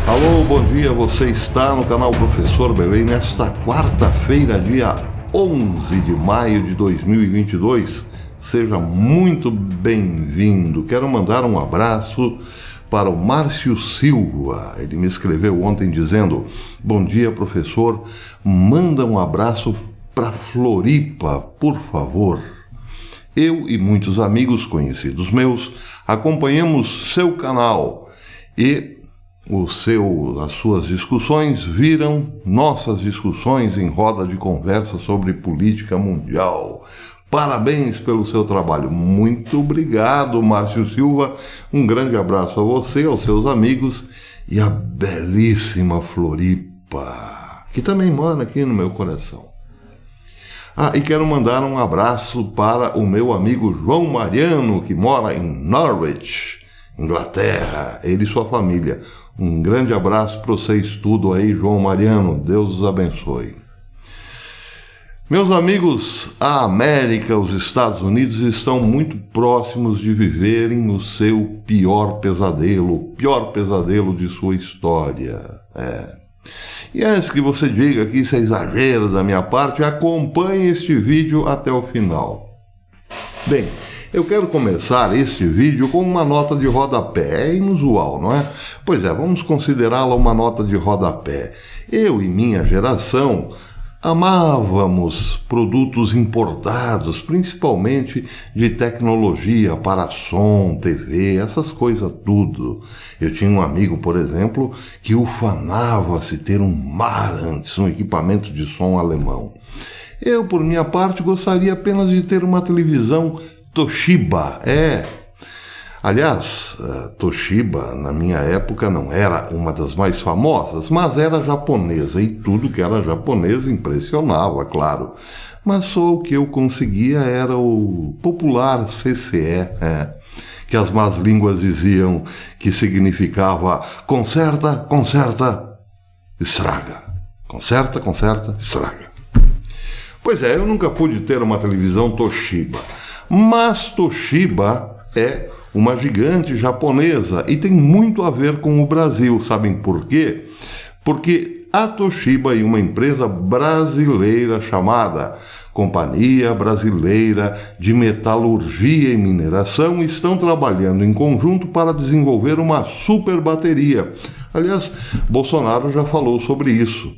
Alô, bom dia, você está no canal Professor Belém nesta quarta-feira, dia 11 de maio de 2022. Seja muito bem-vindo. Quero mandar um abraço para o Márcio Silva. Ele me escreveu ontem dizendo: bom dia, professor, manda um abraço para Floripa, por favor. Eu e muitos amigos conhecidos meus acompanhamos seu canal e as suas discussões viram nossas discussões em roda de conversa sobre política mundial. Parabéns pelo seu trabalho. Muito obrigado, Márcio Silva. Um grande abraço a você, aos seus amigos e à belíssima Floripa, que também mora aqui no meu coração. E quero mandar um abraço para o meu amigo João Mariano, que mora em Norwich, Inglaterra, ele e sua família. Um grande abraço para vocês tudo aí, João Mariano. Deus os abençoe. Meus amigos, a América, os Estados Unidos estão muito próximos de viverem o seu pior pesadelo de sua história. E antes que você diga que isso é exagero da minha parte, acompanhe este vídeo até o final. Bem, eu quero começar este vídeo com uma nota de rodapé. É inusual, não é? Pois é, vamos considerá-la uma nota de rodapé. Eu e minha geração amávamos produtos importados, principalmente de tecnologia para som, TV, essas coisas tudo. Eu tinha um amigo, por exemplo, que ufanava-se ter um Marantz, um equipamento de som alemão. Eu, por minha parte, gostaria apenas de ter uma televisão Toshiba. Aliás, Toshiba, na minha época, não era uma das mais famosas, mas era japonesa, e tudo que era japonês impressionava, claro. Mas só o que eu conseguia era o popular CCE, que as más línguas diziam que significava conserta, conserta, estraga. Conserta, conserta, estraga. Pois é, eu nunca pude ter uma televisão Toshiba, mas Toshiba é uma gigante japonesa e tem muito a ver com o Brasil. Sabem por quê? Porque a Toshiba e uma empresa brasileira chamada Companhia Brasileira de Metalurgia e Mineração estão trabalhando em conjunto para desenvolver uma super bateria. Aliás, Bolsonaro já falou sobre isso.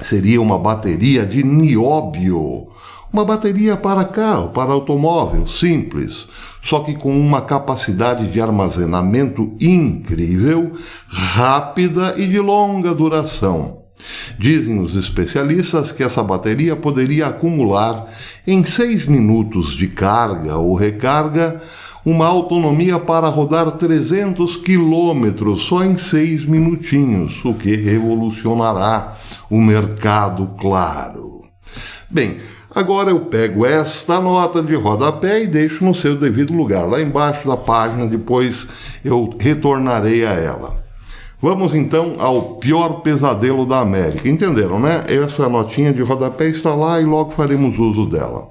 Seria uma bateria de nióbio. Uma bateria para carro, para automóvel, simples, só que com uma capacidade de armazenamento incrível, rápida e de longa duração. Dizem os especialistas que essa bateria poderia acumular em 6 minutos de carga ou recarga uma autonomia para rodar 300 quilômetros só em 6 minutinhos, o que revolucionará o mercado, claro. Bem, agora eu pego esta nota de rodapé e deixo no seu devido lugar, lá embaixo da página, depois eu retornarei a ela. Vamos então ao pior pesadelo da América. Entenderam, né? Essa notinha de rodapé está lá e logo faremos uso dela.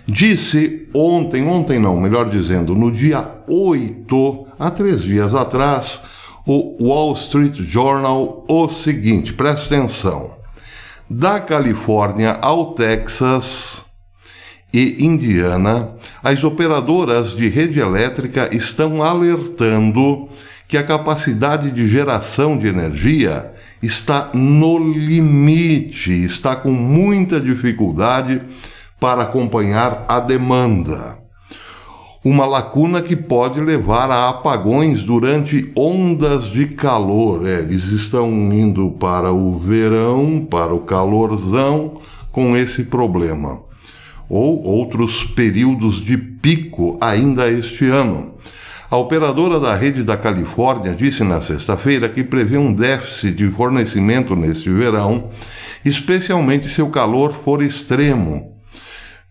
Disse melhor dizendo, no dia 8, há 3 dias atrás, o Wall Street Journal o seguinte, presta atenção. Da Califórnia ao Texas e Indiana, as operadoras de rede elétrica estão alertando que a capacidade de geração de energia está no limite, está com muita dificuldade para acompanhar a demanda. Uma lacuna que pode levar a apagões durante ondas de calor. Eles estão indo para o verão, para o calorzão, com esse problema. Ou outros períodos de pico ainda este ano. A operadora da rede da Califórnia disse na sexta-feira que prevê um déficit de fornecimento neste verão, especialmente se o calor for extremo,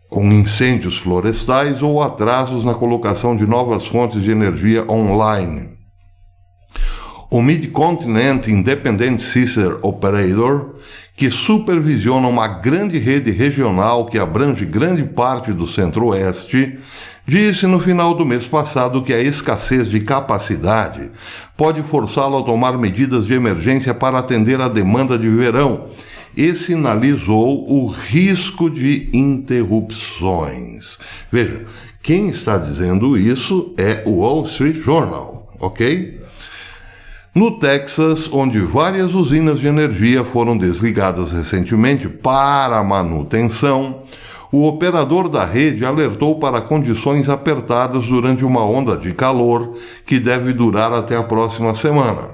com incêndios florestais ou atrasos na colocação de novas fontes de energia online. O Mid-Continent Independent Sister Operator, que supervisiona uma grande rede regional que abrange grande parte do Centro-Oeste, disse no final do mês passado que a escassez de capacidade pode forçá-lo a tomar medidas de emergência para atender a demanda de verão e sinalizou o risco de interrupções. Veja, quem está dizendo isso é o Wall Street Journal, ok? No Texas, onde várias usinas de energia foram desligadas recentemente para manutenção, o operador da rede alertou para condições apertadas durante uma onda de calor que deve durar até a próxima semana.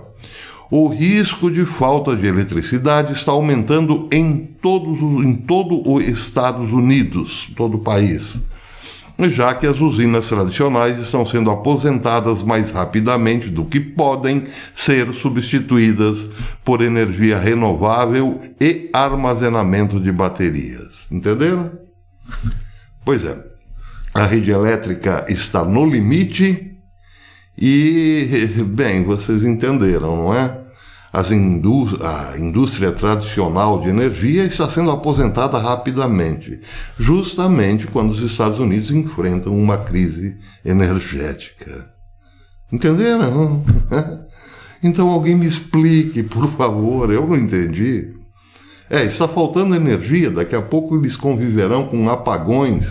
O risco de falta de eletricidade está aumentando em todo os Estados Unidos, todo o país, já que as usinas tradicionais estão sendo aposentadas mais rapidamente do que podem ser substituídas por energia renovável e armazenamento de baterias. Entenderam? Pois é, a rede elétrica está no limite e, bem, vocês entenderam, não é? A indústria tradicional de energia está sendo aposentada rapidamente, justamente quando os Estados Unidos enfrentam uma crise energética. Entenderam? Então alguém me explique, por favor, eu não entendi. Está faltando energia, daqui a pouco eles conviverão com apagões.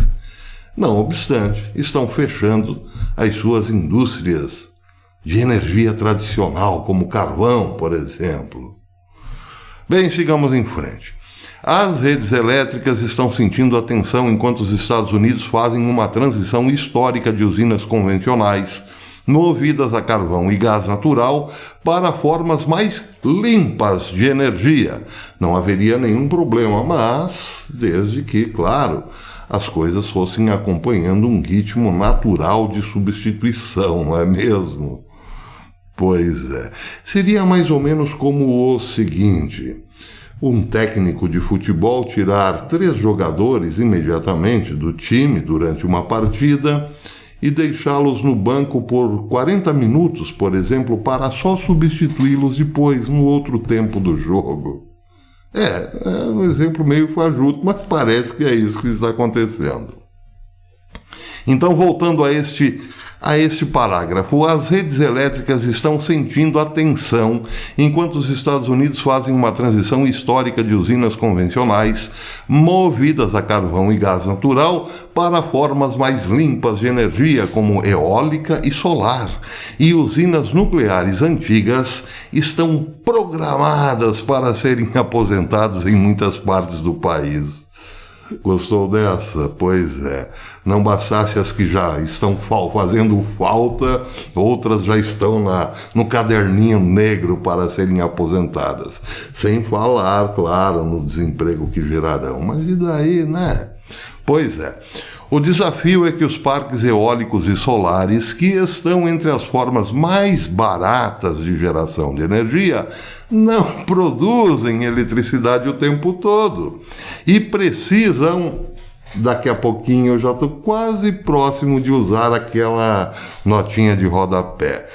Não obstante, estão fechando as suas indústrias de energia tradicional, como carvão, por exemplo. Bem, sigamos em frente. As redes elétricas estão sentindo a tensão enquanto os Estados Unidos fazem uma transição histórica de usinas convencionais, movidas a carvão e gás natural, para formas mais limpas de energia. Não haveria nenhum problema, mas desde que, claro, as coisas fossem acompanhando um ritmo natural de substituição, não é mesmo? Pois é. Seria mais ou menos como o seguinte: um técnico de futebol tirar 3 jogadores imediatamente do time durante uma partida e deixá-los no banco por 40 minutos, por exemplo, para só substituí-los depois, no outro tempo do jogo. É um exemplo meio fajuto, mas parece que é isso que está acontecendo. Então, voltando a este parágrafo, as redes elétricas estão sentindo a tensão enquanto os Estados Unidos fazem uma transição histórica de usinas convencionais, movidas a carvão e gás natural, para formas mais limpas de energia, como eólica e solar. E usinas nucleares antigas estão programadas para serem aposentadas em muitas partes do país. Gostou dessa? Pois é. Não bastasse as que já estão fazendo falta, outras já estão no caderninho negro para serem aposentadas. Sem falar, claro, no desemprego que gerarão. Mas e daí, né? Pois é. O desafio é que os parques eólicos e solares, que estão entre as formas mais baratas de geração de energia, não produzem eletricidade o tempo todo e precisam. Daqui a pouquinho eu já estou quase próximo de usar aquela notinha de rodapé.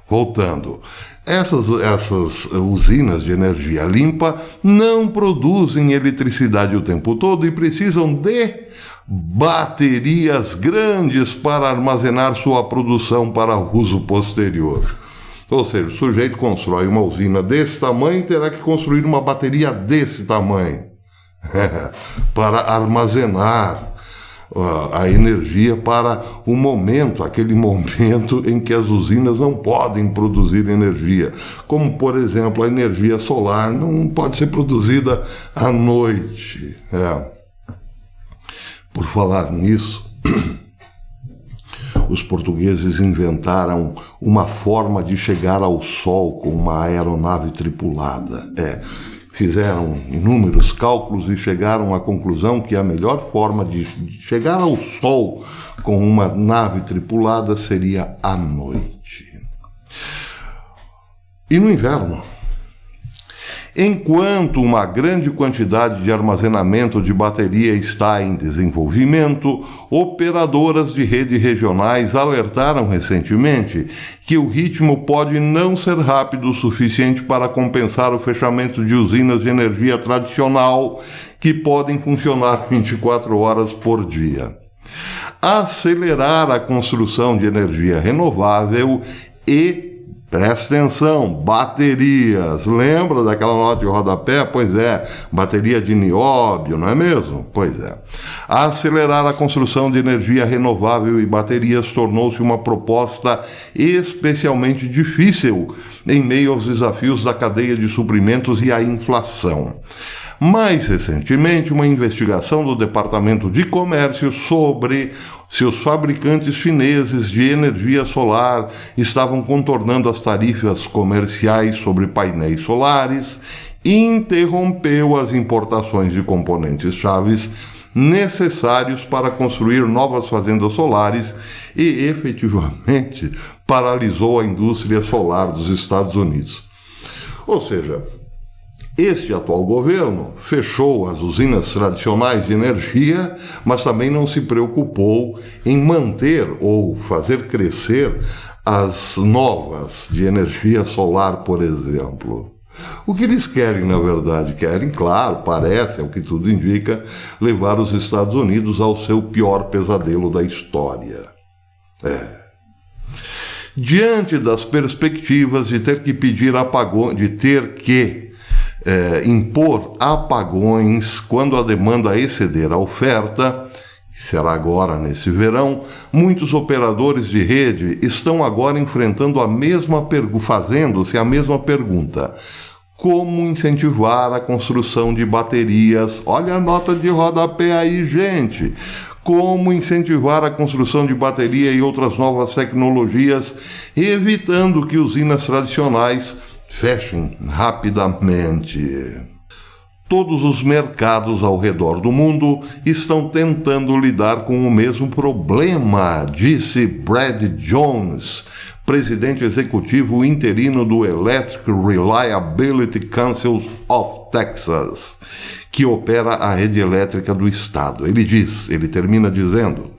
Voltando. Essas usinas de energia limpa não produzem eletricidade o tempo todo e precisam de baterias grandes para armazenar sua produção para uso posterior. Ou seja, o sujeito constrói uma usina desse tamanho e terá que construir uma bateria desse tamanho para armazenar a energia para o momento, aquele momento em que as usinas não podem produzir energia. Como, por exemplo, a energia solar não pode ser produzida à noite. Por falar nisso, os portugueses inventaram uma forma de chegar ao Sol com uma aeronave tripulada. Fizeram inúmeros cálculos e chegaram à conclusão que a melhor forma de chegar ao Sol com uma nave tripulada seria à noite. E no inverno? Enquanto uma grande quantidade de armazenamento de bateria está em desenvolvimento, operadoras de rede regionais alertaram recentemente que o ritmo pode não ser rápido o suficiente para compensar o fechamento de usinas de energia tradicional que podem funcionar 24 horas por dia. Acelerar a construção de energia renovável e, presta atenção, baterias. Lembra daquela nota de rodapé? Pois é, bateria de nióbio, não é mesmo? Pois é. Acelerar a construção de energia renovável e baterias tornou-se uma proposta especialmente difícil em meio aos desafios da cadeia de suprimentos e à inflação. Mais recentemente, uma investigação do Departamento de Comércio sobre se os fabricantes chineses de energia solar estavam contornando as tarifas comerciais sobre painéis solares interrompeu as importações de componentes chaves necessários para construir novas fazendas solares e, efetivamente, paralisou a indústria solar dos Estados Unidos. Ou seja, este atual governo fechou as usinas tradicionais de energia, mas também não se preocupou em manter ou fazer crescer as novas de energia solar, por exemplo. O que eles querem, na verdade? Querem, claro, parece, é o que tudo indica, levar os Estados Unidos ao seu pior pesadelo da história. Diante das perspectivas de ter que pedir apagões, impor apagões quando a demanda exceder a oferta, que será agora nesse verão, muitos operadores de rede estão agora enfrentando fazendo-se a mesma pergunta: como incentivar a construção de baterias? Olha a nota de rodapé aí, gente! Como incentivar a construção de bateria e outras novas tecnologias, evitando que usinas tradicionais fechem rapidamente. Todos os mercados ao redor do mundo estão tentando lidar com o mesmo problema, disse Brad Jones, presidente executivo interino do Electric Reliability Council of Texas, que opera a rede elétrica do estado. Ele termina dizendo: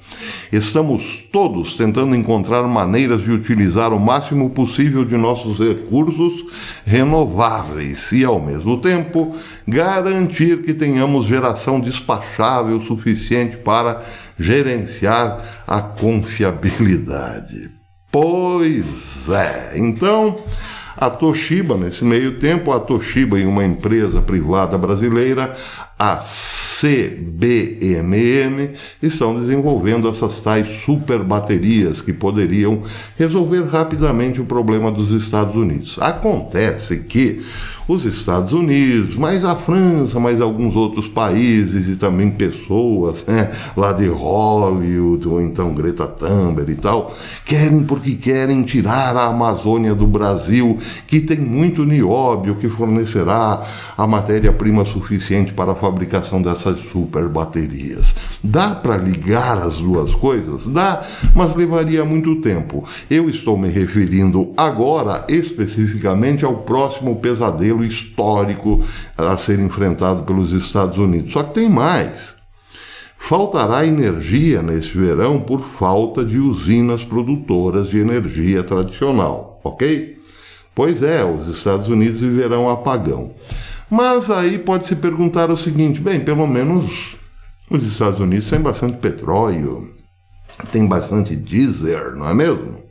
estamos todos tentando encontrar maneiras de utilizar o máximo possível de nossos recursos renováveis e, ao mesmo tempo, garantir que tenhamos geração despachável suficiente para gerenciar a confiabilidade. Pois é, então, a Toshiba, nesse meio tempo, a Toshiba e uma empresa privada brasileira, a CBMM, estão desenvolvendo essas tais super baterias que poderiam resolver rapidamente o problema dos Estados Unidos. Acontece que os Estados Unidos, mais a França, mais alguns outros países e também pessoas lá de Hollywood, ou então Greta Thunberg e tal, querem tirar a Amazônia do Brasil, que tem muito nióbio, que fornecerá a matéria-prima suficiente para a fabricação dessas super baterias. Dá para ligar as duas coisas? Dá, mas levaria muito tempo. Eu estou me referindo agora especificamente ao próximo pesadelo histórico a ser enfrentado pelos Estados Unidos. Só que tem mais. Faltará energia neste verão por falta de usinas produtoras de energia tradicional, ok? Pois é, os Estados Unidos viverão apagão. Mas aí pode-se perguntar o seguinte: bem, pelo menos os Estados Unidos têm bastante petróleo, tem bastante diesel, não é mesmo?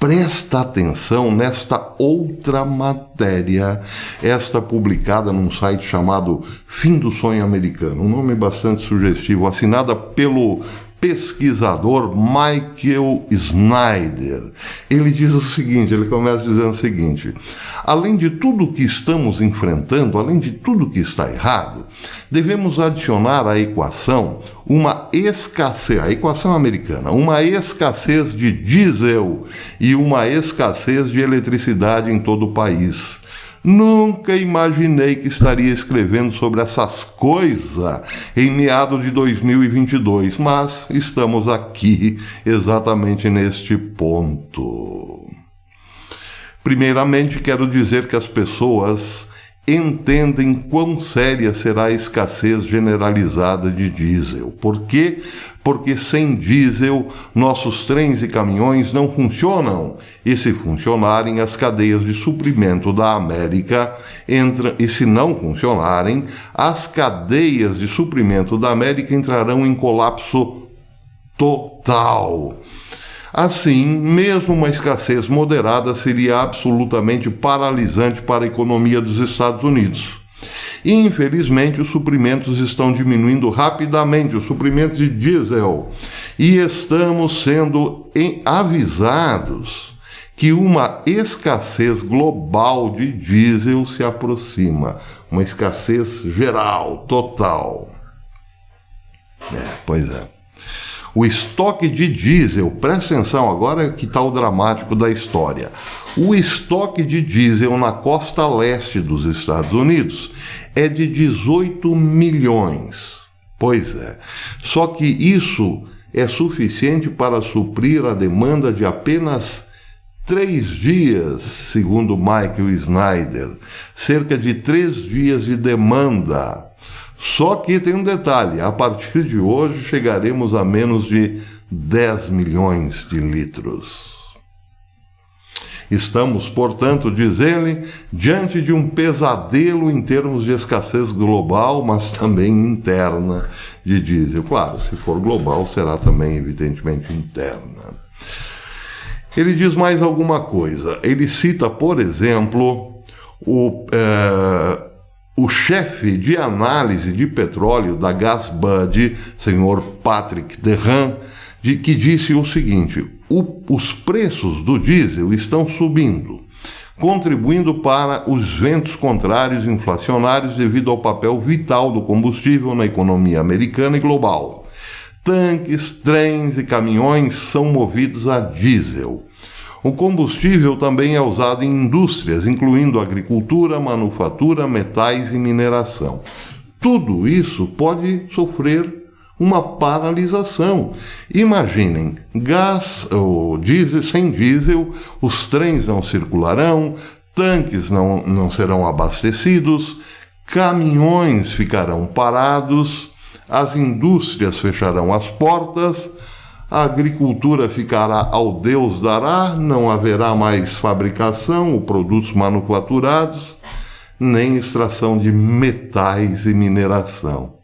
Presta atenção nesta outra matéria, esta publicada num site chamado Fim do Sonho Americano, um nome bastante sugestivo, assinada pelo pesquisador Michael Snyder. Ele diz o seguinte, ele começa dizendo o seguinte: além de tudo que estamos enfrentando, além de tudo que está errado, devemos adicionar à equação uma escassez, a equação americana, uma escassez de diesel e uma escassez de eletricidade em todo o país. Nunca imaginei que estaria escrevendo sobre essas coisas em meados de 2022, mas estamos aqui exatamente neste ponto. Primeiramente, quero dizer que as pessoas entendem quão séria será a escassez generalizada de diesel. Por quê? Porque sem diesel nossos trens e caminhões não funcionam, e se funcionarem as cadeias de suprimento da América entram, e se não funcionarem, as cadeias de suprimento da América entrarão em colapso total. Assim, mesmo uma escassez moderada seria absolutamente paralisante para a economia dos Estados Unidos. E, infelizmente, os suprimentos estão diminuindo rapidamente, os suprimentos de diesel. E estamos sendo avisados que uma escassez global de diesel se aproxima. Uma escassez geral, total. Pois é. O estoque de diesel, presta atenção, agora que está o dramático da história. O estoque de diesel na costa leste dos Estados Unidos é de 18 milhões. Pois é. Só que isso é suficiente para suprir a demanda de apenas 3 dias, segundo Michael Snyder. Cerca de 3 dias de demanda. Só que tem um detalhe, a partir de hoje chegaremos a menos de 10 milhões de litros. Estamos, portanto, diz ele, diante de um pesadelo em termos de escassez global, mas também interna de diesel. Claro, se for global, será também, evidentemente, interna. Ele diz mais alguma coisa. Ele cita, por exemplo, o chefe de análise de petróleo da GasBuddy, senhor Patrick Dehan, que disse o seguinte: os preços do diesel estão subindo, contribuindo para os ventos contrários inflacionários devido ao papel vital do combustível na economia americana e global. Tanques, trens e caminhões são movidos a diesel. O combustível também é usado em indústrias, incluindo agricultura, manufatura, metais e mineração. Tudo isso pode sofrer uma paralisação. Imaginem, gás ou diesel, sem diesel, os trens não circularão, tanques não serão abastecidos, caminhões ficarão parados, as indústrias fecharão as portas, a agricultura ficará ao Deus dará, não haverá mais fabricação ou produtos manufaturados, nem extração de metais e mineração.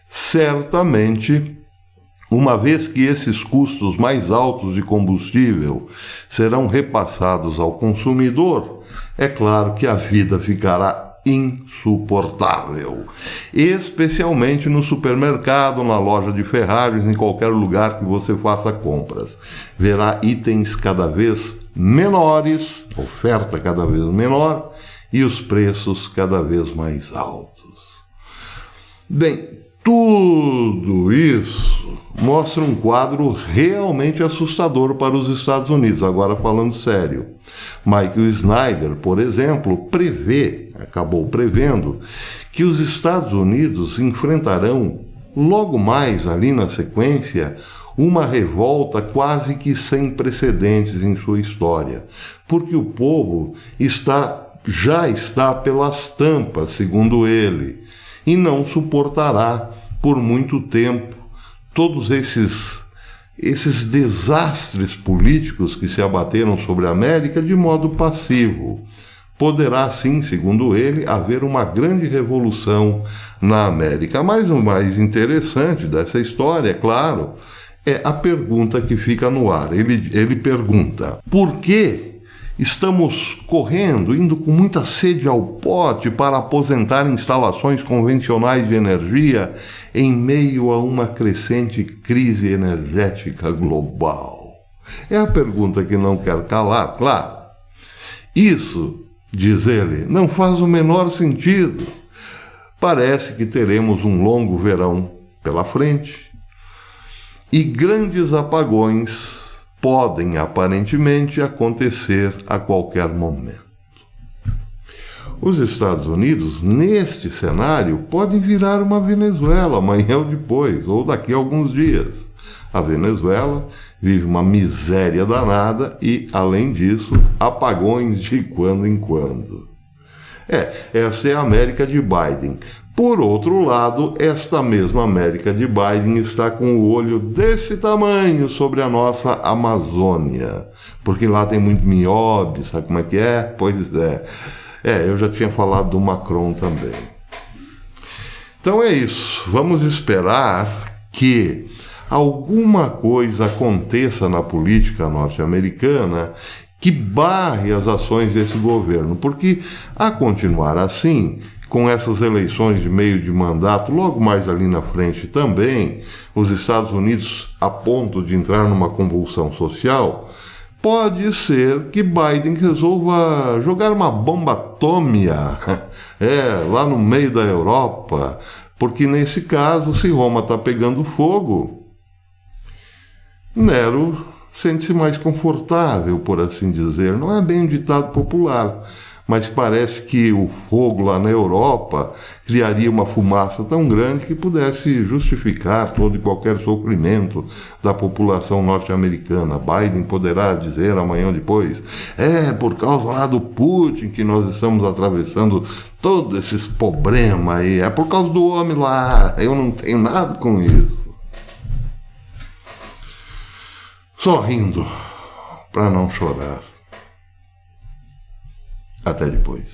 Certamente, uma vez que esses custos mais altos de combustível serão repassados ao consumidor, é claro que a vida ficará insuportável, especialmente no supermercado, na loja de ferragens, em qualquer lugar que você faça compras. Verá itens cada vez menores, oferta cada vez menor e os preços cada vez mais altos. Bem, tudo isso mostra um quadro realmente assustador para os Estados Unidos. Agora, falando sério, Michael Snyder, por exemplo, acabou prevendo que os Estados Unidos enfrentarão, logo mais ali na sequência, uma revolta quase que sem precedentes em sua história, porque o povo já está pelas tampas, segundo ele, e não suportará por muito tempo todos esses desastres políticos que se abateram sobre a América de modo passivo. Poderá, sim, segundo ele, haver uma grande revolução na América. Mas o mais interessante dessa história, é claro, é a pergunta que fica no ar. Ele pergunta: por que estamos correndo, indo com muita sede ao pote para aposentar instalações convencionais de energia em meio a uma crescente crise energética global? É a pergunta que não quer calar, claro. Isso, diz ele, não faz o menor sentido. Parece que teremos um longo verão pela frente e grandes apagões podem aparentemente acontecer a qualquer momento. Os Estados Unidos, neste cenário, podem virar uma Venezuela amanhã ou depois, ou daqui a alguns dias. A Venezuela vive uma miséria danada e, além disso, apagões de quando em quando. Essa é a América de Biden. Por outro lado, esta mesma América de Biden está com o olho desse tamanho sobre a nossa Amazônia, porque lá tem muito minhobe, sabe como é que é? Pois é. Eu já tinha falado do Macron também. Então é isso, vamos esperar que alguma coisa aconteça na política norte-americana que barre as ações desse governo, porque a continuar assim, com essas eleições de meio de mandato, logo mais ali na frente também, os Estados Unidos a ponto de entrar numa convulsão social, pode ser que Biden resolva jogar uma bomba atômica, lá no meio da Europa, porque nesse caso, se Roma está pegando fogo, Nero sente-se mais confortável, por assim dizer. Não é bem um ditado popular, mas parece que o fogo lá na Europa criaria uma fumaça tão grande que pudesse justificar todo e qualquer sofrimento da população norte-americana. Biden poderá dizer amanhã ou depois: por causa lá do Putin que nós estamos atravessando todos esses problemas aí, é por causa do homem lá, eu não tenho nada com isso. Sorrindo para não chorar. Até depois.